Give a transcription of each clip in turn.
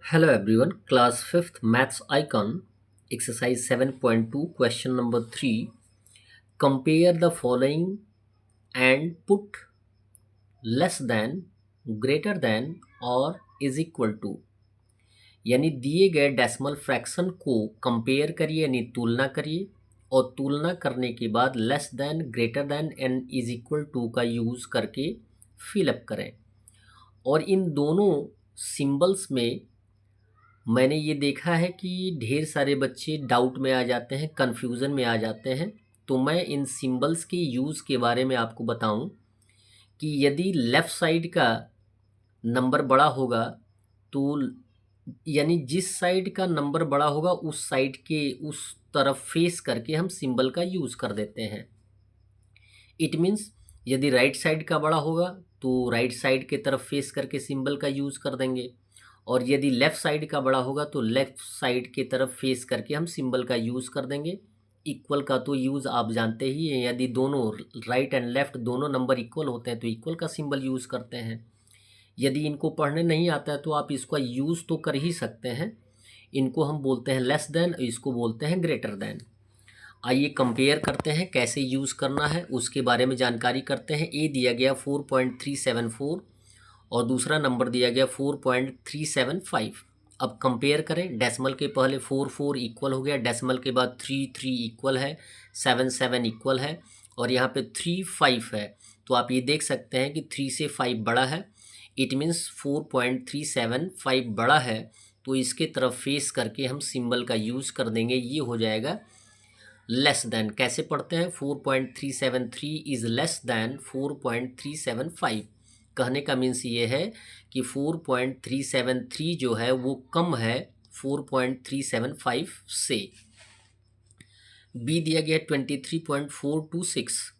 Hello everyone, class 5th maths icon, exercise 7.2, question number 3. Compare the following and put less than, greater than और is equal to, यानी दिए गए decimal fraction को compare करिए यानी तुलना करिए और तुलना करने के बाद less than, greater than and is equal to का यूज़ करके फिलअप करें। और इन दोनों सिंबल्स में मैंने ये देखा है कि ढेर सारे बच्चे डाउट में आ जाते हैं, कन्फ्यूज़न में आ जाते हैं। तो मैं इन सिंबल्स के यूज़ के बारे में आपको बताऊं कि यदि लेफ़्ट साइड का नंबर बड़ा होगा तो यानी जिस साइड का नंबर बड़ा होगा उस साइड के उस तरफ फेस करके हम सिंबल का यूज़ कर देते हैं। इट मीन्स यदि राइट साइड का बड़ा होगा तो राइट साइड के तरफ फेस करके सिंबल का यूज़ कर देंगे और यदि लेफ़्ट साइड का बड़ा होगा तो लेफ़्ट साइड के तरफ फेस करके हम सिंबल का यूज़ कर देंगे। इक्वल का तो यूज़ आप जानते ही हैं, यदि दोनों राइट एंड लेफ़्ट दोनों नंबर इक्वल होते हैं तो इक्वल का सिंबल यूज़ करते हैं। यदि इनको पढ़ने नहीं आता है तो आप इसका यूज़ तो कर ही सकते हैं। इनको हम बोलते हैं लेस देन, इसको बोलते हैं ग्रेटर देन। आइए कंपेयर करते हैं कैसे यूज़ करना है, उसके बारे में जानकारी करते हैं। ए दिया गया 4.374 और दूसरा नंबर दिया गया 4.375। अब कंपेयर करें, डेसिमल के पहले 4 इक्वल हो गया, डेसिमल के बाद 3 इक्वल है, 7 इक्वल है और यहाँ पे 3 5 है। तो आप ये देख सकते हैं कि 3 से 5 बड़ा है। इट मीन्स 4.375 बड़ा है, तो इसके तरफ फेस करके हम सिंबल का यूज़ कर देंगे। ये हो जाएगा लेस देन। कैसे पढ़ते हैं? 4.373 इज़ लेस देन 4.375। कहने का मीन्स ये है कि 4.373 जो है वो कम है 4.375 से। बी दिया गया 23.426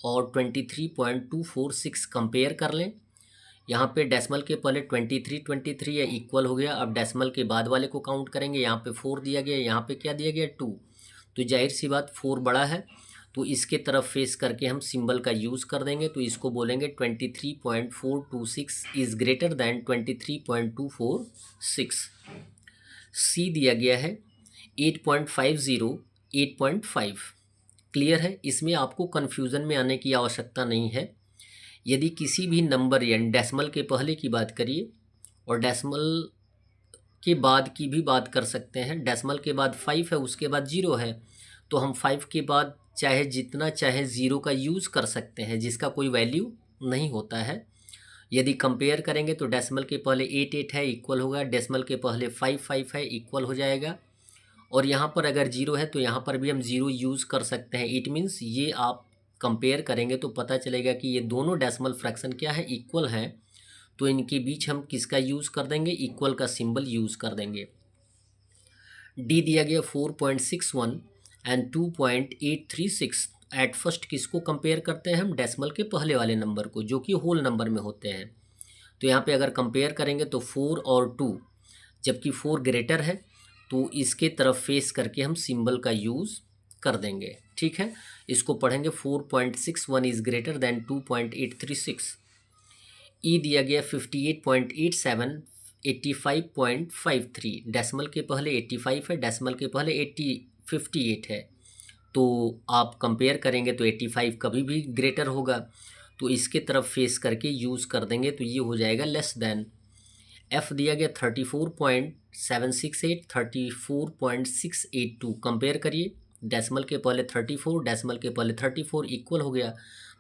और 23.246 कंपेयर कर लें। यहाँ पे डेसिमल के पहले 23 है, इक्वल हो गया। अब डेसिमल के बाद वाले को काउंट करेंगे। यहाँ पे 4 दिया गया, यहाँ पे क्या दिया गया 2, तो जाहिर सी बात 4 बड़ा है, तो इसके तरफ फेस करके हम सिंबल का यूज़ कर देंगे। तो इसको बोलेंगे 23.426 इज़ ग्रेटर दैन 23.246। सी दिया गया है 8.50, 8.5। क्लियर है? इसमें आपको कन्फ्यूज़न में आने की आवश्यकता नहीं है। यदि किसी भी नंबर यानी डेसिमल के पहले की बात करिए और डेसिमल के बाद की भी बात कर सकते हैं। डेसिमल के बाद 5 है, उसके बाद 0 है, तो हम 5 के बाद चाहे जितना चाहे 0 का यूज़ कर सकते हैं, जिसका कोई वैल्यू नहीं होता है। यदि कंपेयर करेंगे तो डेसिमल के पहले 8 है, इक्वल होगा। डेसिमल के पहले 5 है, इक्वल हो जाएगा। और यहाँ पर अगर 0 है तो यहाँ पर भी हम 0 यूज़ कर सकते हैं। इट मीन्स ये आप कंपेयर करेंगे तो पता चलेगा कि ये दोनों डेसिमल फ्रैक्शन क्या है, इक्वल हैं। तो इनके बीच हम किसका यूज़ कर देंगे? इक्वल का सिंबल यूज़ कर देंगे। डी दिया गया 4.61 एंड 2.836। एट फर्स्ट किसको कंपेयर करते हैं हम? डेसिमल के पहले वाले नंबर को, जो कि होल नंबर में होते हैं। तो यहाँ पे अगर कंपेयर करेंगे तो 4 और 2, जबकि 4 ग्रेटर है तो इसके तरफ फेस करके हम सिंबल का यूज़ कर देंगे। ठीक है, इसको पढ़ेंगे 4.61 इज़ ग्रेटर दैन 2.836। ई दिया गया 58.87, 85.53। डेसिमल के पहले 85 है, डेसिमल के पहले 58 है, तो आप कंपेयर करेंगे तो 85 कभी भी ग्रेटर होगा, तो इसके तरफ फेस करके यूज़ कर देंगे। तो ये हो जाएगा लेस देन। एफ दिया गया 34.768, 34.682। कंपेयर करिए, डेसिमल के पहले 34, डेसिमल के पहले 34 इक्वल हो गया,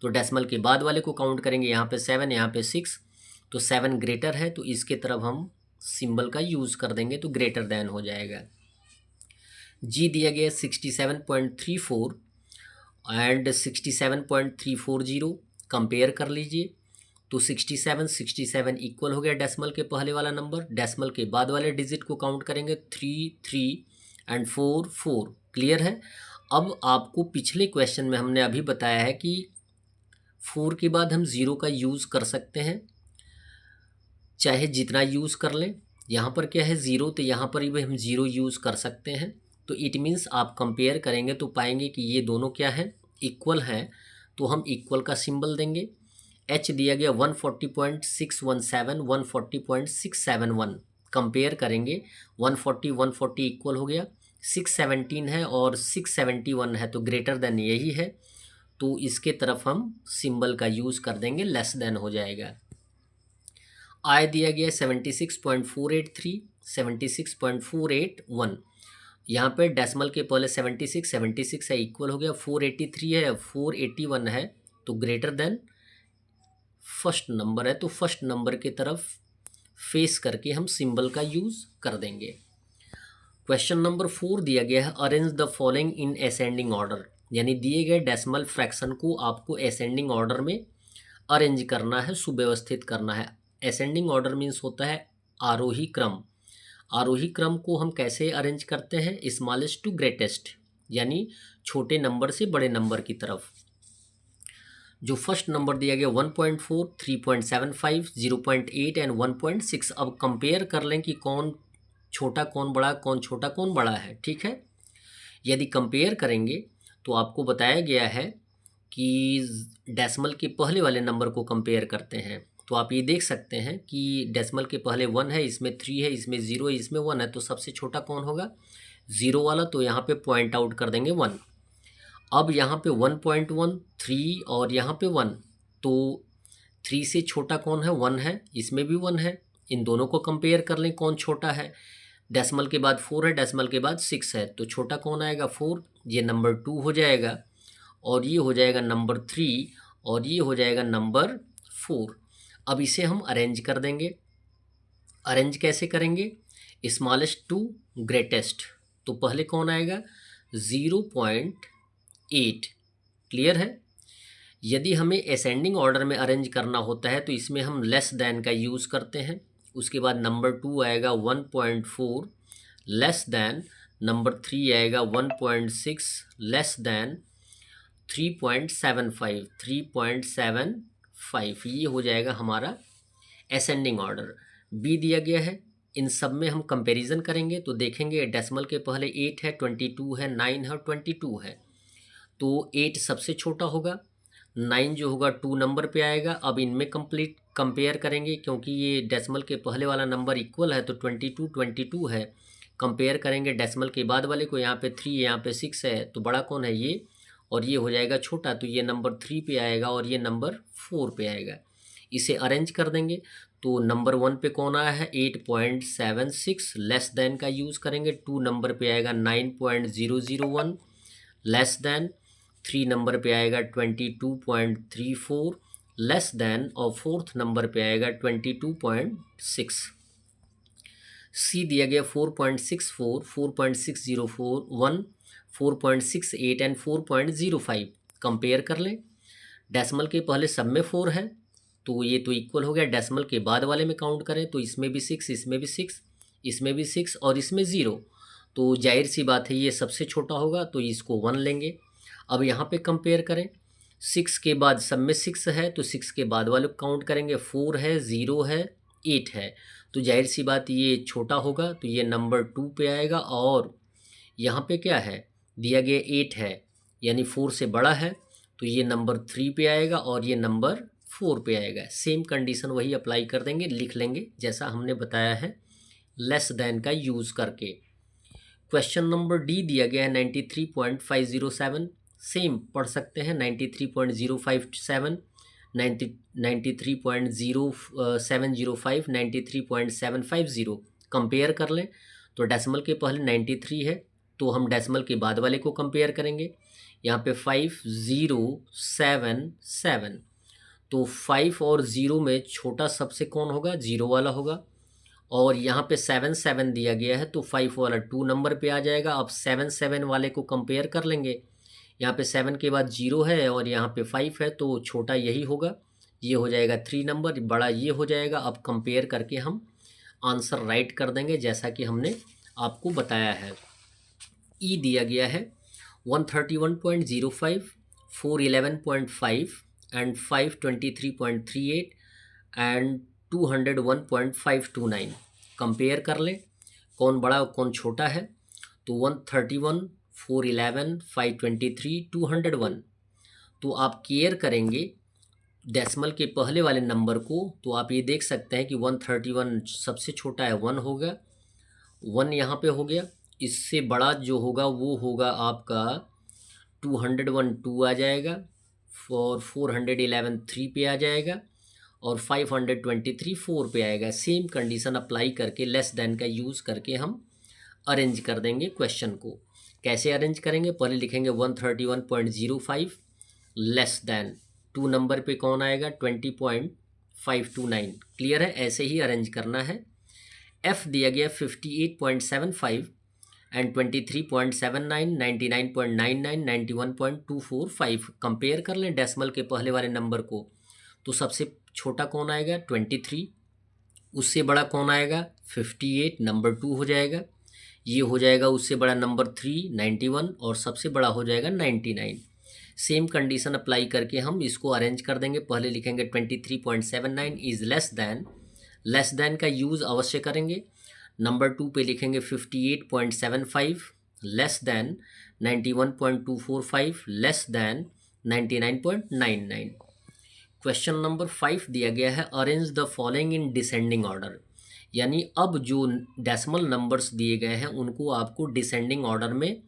तो डेसिमल के बाद वाले को काउंट करेंगे। यहाँ पे 7, यहाँ पे 6, तो 7 ग्रेटर है, तो इसके तरफ हम सिंबल का यूज़ कर देंगे, तो ग्रेटर देन हो जाएगा। जी दिया गया 67.34 एंड 67.340। कंपेयर कर लीजिए, तो 67 इक्वल हो गया डेसिमल के पहले वाला नंबर। डेसिमल के बाद वाले डिजिट को काउंट करेंगे, 3 एंड 4। क्लियर है? अब आपको पिछले क्वेश्चन में हमने अभी बताया है कि 4 के बाद हम 0 का यूज़ कर सकते हैं, चाहे जितना यूज़ कर लें। यहाँ पर क्या है 0, तो यहाँ पर भी हम 0 यूज़ कर सकते हैं। तो इट मीन्स आप कंपेयर करेंगे तो पाएंगे कि ये दोनों क्या हैं, इक्वल हैं, तो हम इक्वल का सिंबल देंगे। एच दिया गया 140.617, 140.671। कंपेयर करेंगे 140 140 इक्वल हो गया, 617 है और 671 है तो ग्रेटर देन यही है, तो इसके तरफ हम सिंबल का यूज़ कर देंगे, लेस देन हो जाएगा। आय दिया गया 76.483, 76.481, यहाँ पे डेसिमल के पहले 76 है इक्वल हो गया, 483 है 481 है तो ग्रेटर देन फर्स्ट नंबर है, तो फर्स्ट नंबर की तरफ फेस करके हम सिंबल का यूज़ कर देंगे। क्वेश्चन नंबर 4 दिया गया है, arrange the following in ascending order, यानी दिए गए डेसिमल फ्रैक्शन को आपको असेंडिंग ऑर्डर में अरेंज करना है, सुव्यवस्थित करना है। असेंडिंग ऑर्डर मीन्स होता है आरोही क्रम। आरोही क्रम को हम कैसे अरेंज करते हैं, स्मॉलेस्ट टू ग्रेटेस्ट, यानी छोटे नंबर से बड़े नंबर की तरफ। जो फर्स्ट नंबर दिया गया 1.4, 3.75, 0.8 एंड 1.6। अब कंपेयर कर लें कि कौन छोटा कौन बड़ा, कौन छोटा कौन बड़ा है, ठीक है। यदि कंपेयर करेंगे तो आपको बताया गया है कि डेसिमल के पहले वाले नंबर को कंपेयर करते हैं, तो आप ये देख सकते हैं कि डेसिमल के पहले 1 है, इसमें 3 है, इसमें 0 है, इसमें 1 है, तो सबसे छोटा कौन होगा, 0 वाला, तो यहाँ पे पॉइंट आउट कर देंगे 1। अब यहाँ पे 1.1, 3 और यहाँ पे 1, तो 3 से छोटा कौन है, 1 है, इसमें भी 1 है, इन दोनों को कंपेयर कर लें कौन छोटा है। डेसिमल के बाद 4 है, डेसिमल के बाद 6 है, तो छोटा कौन आएगा, 4, ये नंबर 2 हो जाएगा, और ये हो जाएगा नंबर 3, और ये हो जाएगा नंबर 4। अब इसे हम अरेंज कर देंगे। अरेंज कैसे करेंगे, स्मॉलेस्ट टू ग्रेटेस्ट, तो पहले कौन आएगा, 0.8। क्लियर है। यदि हमें असेंडिंग ऑर्डर में अरेंज करना होता है तो इसमें हम लेस देन का यूज़ करते हैं। उसके बाद नंबर 2 आएगा 1.4 लेस देन, नंबर 3 आएगा 1.6 लेस देन 3.75, 3.75, ये हो जाएगा हमारा असेंडिंग ऑर्डर। बी दिया गया है, इन सब में हम कंपैरिजन करेंगे तो देखेंगे डेसिमल के पहले 8 है, 22 है, 9 है और 22 है, तो 8 सबसे छोटा होगा, 9 जो होगा 2 नंबर पे आएगा। अब इनमें कंप्लीट कंपेयर करेंगे क्योंकि ये डेसिमल के पहले वाला नंबर इक्वल है तो 22 है, कंपेयर करेंगे डेसिमल के बाद वाले को, यहाँ पे 3 यहाँ पे 6 है, तो बड़ा कौन है ये, और ये हो जाएगा छोटा, तो ये नंबर 3 पे आएगा और ये नंबर 4 पे आएगा। इसे अरेंज कर देंगे तो नंबर 1 पे कौन आया है, 8.76 लेस देन का यूज़ करेंगे, 2 नंबर पे आएगा 9.001 लेस देन, 3 नंबर पे आएगा 22.34 लेस देन, और 4th नंबर पे आएगा 22.6। सी दिया गया 4.64, 4.601, 4.68 एंड 4.05। कंपेयर कर लें, डेसिमल के पहले सब में 4 है तो ये तो इक्वल हो गया, डेसिमल के बाद वाले में काउंट करें तो इसमें भी 6, इसमें भी 6, इसमें भी 6 और इसमें 0, तो जाहिर सी बात है ये सबसे छोटा होगा, तो इसको 1 लेंगे। अब यहाँ पे कंपेयर करें, 6 के बाद सब में 6 है तो 6 के बाद वाले काउंट करेंगे, 4 है, 0 है, 8 है, तो जाहिर सी बात ये छोटा होगा, तो ये नंबर 2 पे आएगा। और यहाँ पे क्या है, दिया गया 8 है यानी 4 से बड़ा है, तो ये नंबर 3 पे आएगा और ये नंबर 4 पे आएगा। सेम कंडीशन वही अप्लाई कर देंगे, लिख लेंगे जैसा हमने बताया है लेस देन का यूज़ करके। क्वेश्चन नंबर डी दिया गया है 93.507, सेम पढ़ सकते हैं 93.057, 93.0705, 93.750। कंपेयर कर लें तो डेसिमल के पहले 93 है तो हम डेसिमल के बाद वाले को कंपेयर करेंगे, यहाँ पे 5077, तो 5 और 0 में छोटा सबसे कौन होगा, 0 वाला होगा, और यहाँ पे 77 दिया गया है तो 5 वाला 2 नंबर पे आ जाएगा। अब 77 वाले को कंपेयर कर लेंगे, यहाँ पे 7 के बाद 0 है और यहाँ पे 5 है तो छोटा यही होगा, ये हो जाएगा 3 नंबर, बड़ा ये हो जाएगा। अब कंपेयर करके हम आंसर राइट कर देंगे जैसा कि हमने आपको बताया है। ई दिया गया है 131.05, 411.5 एंड 523.38 एंड 201.529। कंपेयर कर लें कौन बड़ा और कौन छोटा है, तो 131, 411, 523, 201, तो आप केयर करेंगे डेसिमल के पहले वाले नंबर को, तो आप ये देख सकते हैं कि 131 सबसे छोटा है 1 होगा, 1 यहाँ पे हो गया। इससे बड़ा जो होगा वो होगा आपका 201 2 आ जाएगा, और 411 3 पे आ जाएगा, और 523 4 पे आएगा। सेम कंडीशन अप्लाई करके लेस देन का यूज़ करके हम अरेंज कर देंगे क्वेश्चन को। कैसे अरेंज करेंगे? पहले लिखेंगे 131.05 लेस देन, 2 नंबर पे कौन आएगा? 20.529। क्लियर है? ऐसे ही अरेंज करना है। एफ दिया गया 58.75 एंड 23.79, 99.99, 91.245। कंपेयर कर लें डेसिमल के पहले वाले नंबर को, तो सबसे छोटा कौन आएगा? 23। उससे बड़ा कौन आएगा? 58, नंबर 2 हो जाएगा। ये हो जाएगा उससे बड़ा नंबर 3, 91, और सबसे बड़ा हो जाएगा 99। सेम कंडीशन अप्लाई करके हम इसको अरेंज कर देंगे। पहले लिखेंगे 23.79 इज़ लेस देन का यूज़ अवश्य करेंगे। नंबर 2 पे लिखेंगे 58.75 less than 91.245 less than 99.99। Question number 5 दिया गया है arrange the following in descending order. यानी अब जो डेसिमल नंबर्स दिए गए हैं उनको आपको डिसेंडिंग ऑर्डर में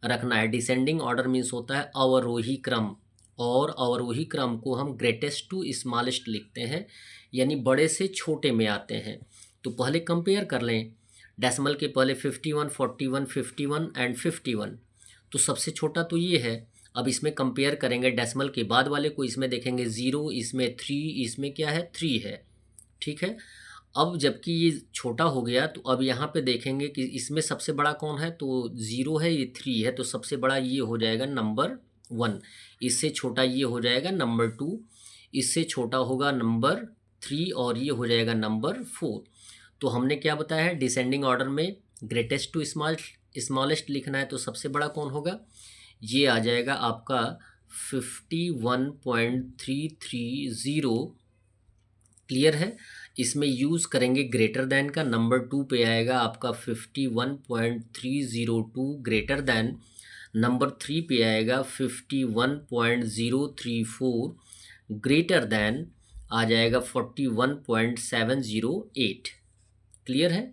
रखना है। डिसेंडिंग ऑर्डर मीन्स होता है अवरोही क्रम, और अवरोही क्रम को हम ग्रेटेस्ट टू स्मॉलेस्ट लिखते हैं, यानी बड़े से छोटे में आते हैं। तो पहले कंपेयर कर लें। डेसिमल के पहले 51, 41, 51 एंड 51, तो सबसे छोटा तो ये है। अब इसमें कंपेयर करेंगे डेसिमल के बाद वाले को, इसमें देखेंगे 0, इसमें 3, इसमें क्या है? 3 है। ठीक है। अब जबकि ये छोटा हो गया, तो अब यहाँ पे देखेंगे कि इसमें सबसे बड़ा कौन है? तो 0 है, ये 3 है, तो सबसे बड़ा ये हो जाएगा नंबर 1। इससे छोटा ये हो जाएगा नंबर 2, इससे छोटा होगा नंबर 3, और ये हो जाएगा नंबर 4। तो हमने क्या बताया है? डिसेंडिंग ऑर्डर में ग्रेटेस्ट टू स्मॉलेस्ट लिखना है, तो सबसे बड़ा कौन होगा? ये आ जाएगा आपका 51.330। क्लियर है? इसमें यूज़ करेंगे ग्रेटर देन का। नंबर 2 पे आएगा आपका 51.302 ग्रेटर देन, नंबर 3 पे आएगा 51.034 ग्रेटर देन, आ जाएगा 41.708। क्लियर है?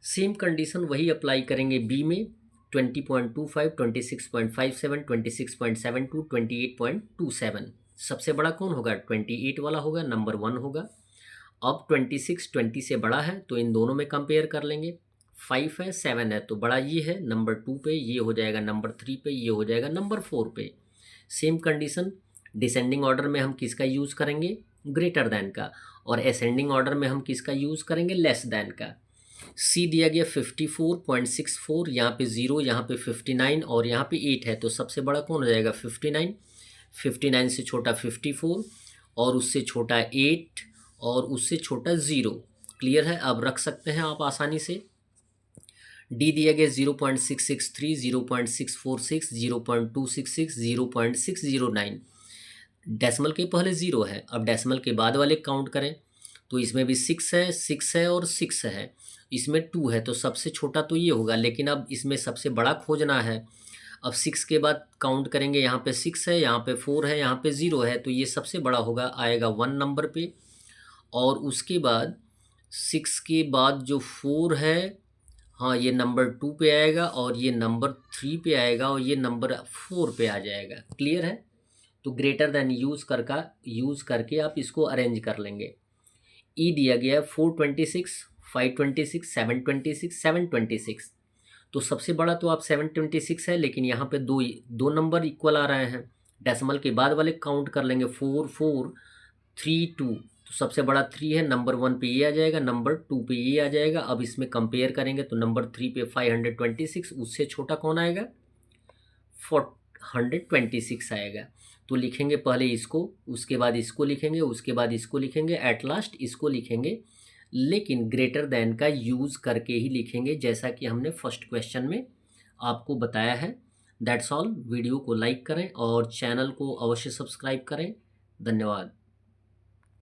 सेम कंडीशन वही अप्लाई करेंगे बी में। 20.25, 26.57, 26.72, 28.27। सबसे बड़ा कौन होगा? 28 वाला होगा, नंबर 1 होगा। अब 26 20 से बड़ा है, तो इन दोनों में कंपेयर कर लेंगे। 5 है, 7 है, तो बड़ा ये है नंबर 2 पे, ये हो जाएगा नंबर 3 पे, ये हो जाएगा नंबर 4 पे। सेम कंडीशन डिसेंडिंग ऑर्डर में हम किसका यूज़ करेंगे? ग्रेटर देन का, और असेंडिंग ऑर्डर में हम किसका यूज़ करेंगे? लेस देन का। सी दिया गया 54.64, यहाँ पे 0, यहाँ पे 59, और यहाँ पे 8 है, तो सबसे बड़ा कौन हो जाएगा? 59। 59 से छोटा 54, और उससे छोटा 8, और उससे छोटा 0। क्लियर है? अब रख सकते हैं आप आसानी से। डी दिया गया 0.663, 0.646, 0.266, 0.609। डेसिमल के पहले 0 है। अब डेसिमल के बाद वाले काउंट करें, तो इसमें भी 6 है, 6 है, और 6 है। इसमें 2 है, तो सबसे छोटा तो ये होगा, लेकिन अब इसमें सबसे बड़ा खोजना है। अब 6 के बाद काउंट करेंगे, यहाँ पे 6 है, यहाँ पे 4 है, यहाँ पे 0 है, तो ये सबसे बड़ा होगा, आएगा 1 नंबर पे। और उसके बाद 6 के बाद जो 4 है, हाँ, ये नंबर 2 पे आएगा, और ये नंबर 3 पे आएगा, और ये नंबर 4 पे आ जाएगा। क्लियर है? तो ग्रेटर देन यूज़ करके आप इसको अरेंज कर लेंगे। ई दिया गया है 426, 526, 726, 726। तो सबसे बड़ा तो आप 726 है, लेकिन यहाँ पे दो नंबर इक्वल आ रहे हैं। डेसिमल के बाद वाले काउंट कर लेंगे, 4 4 3 2, तो सबसे बड़ा 3 है, नंबर 1 पे ये आ जाएगा, नंबर 2 पे ये आ जाएगा। अब इसमें कंपेयर करेंगे, तो नंबर 3 पे 526, उससे छोटा कौन आएगा? 426 आएगा। तो लिखेंगे पहले इसको, उसके बाद इसको लिखेंगे, उसके बाद इसको लिखेंगे, एट लास्ट इसको लिखेंगे, लेकिन ग्रेटर देन का यूज़ करके ही लिखेंगे, जैसा कि हमने फर्स्ट क्वेश्चन में आपको बताया है। That's all. वीडियो को लाइक करें और चैनल को अवश्य सब्सक्राइब करें। धन्यवाद।